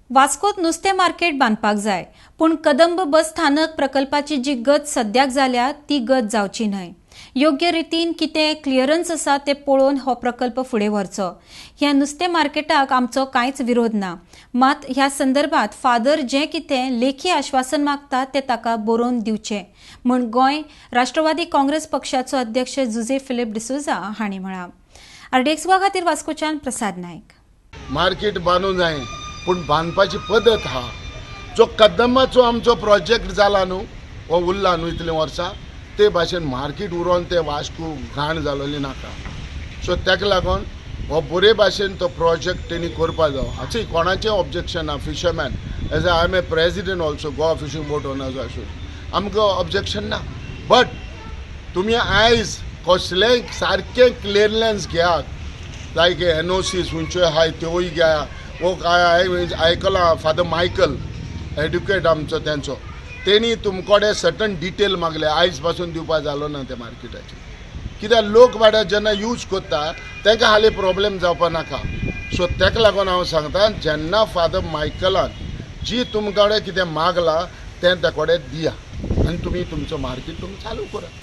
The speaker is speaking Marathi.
वास्कोत नुस्तें मार्केट बांदपाक जाय, पूण कदंब बस स्थानक प्रकल्पाची जी गत सद्याक जाल्या ती गत जावची न्हय. योग्य रितीन कितें क्लियरन्स आसा तें पळोवन हो प्रकल्प फुडें व्हरचो. ह्या नुस्तें मार्केटाक आमचो कांयच विरोध ना, मात ह्या संदर्भात फादर जें कितें लेखी आश्वासन मागता तें ताका बरोवन दिवचें, म्हूण गोंय राष्ट्रवादी काँग्रेस पक्षाचो अध्यक्ष जुजे फिलिप डिसोजा हांणी म्हळां. RDX वा खातीर वास्कोच्यान प्रसाद नायक. मार्केट बांदूं जाय, पूण बांदपाची पद्दत आहा. जो कदंबाचो आमचो प्रोजेक्ट जाला न्हू, हो उरला न्हू इतले वर्सां, ते भाशेन मार्केट उरोवन ते वास्को घाण जालोली नाका. सो ताका लागून हो बरे भाशेन तो प्रोजेक्ट तेणी करपा जाय. हाची कोणाचें ऑब्जेक्शन ना. Fisherman as I am a president also Goa fishing boat owners association, आमकां ऑब्जेक्शन ना. बट तुमी आयज कसलेंय सारकें क्लियरन्स घेयात, लायक NOCs खंयच्यो आहाय त्योय घ्या. वो काय आयकलां फादर मायकल एड्युकेट आमचो तेंचो, तेणी तुमकोडे सर्टन डिटेल मागले. आयज पासून दिवपा जालो ना त्या मार्केटाचे, कित्याक लोक बाबड्या जेन्ना यूज करता तांकां हालीं प्रॉब्लेम जावपा नाका. सो ताका लागून हांव सांगता, जेन्ना फादर मायकलान जी तुमकोडे कितें मागलां तें ताकोडे दिया आनी तुमी तुमचो मार्केट तुमी चालू करा.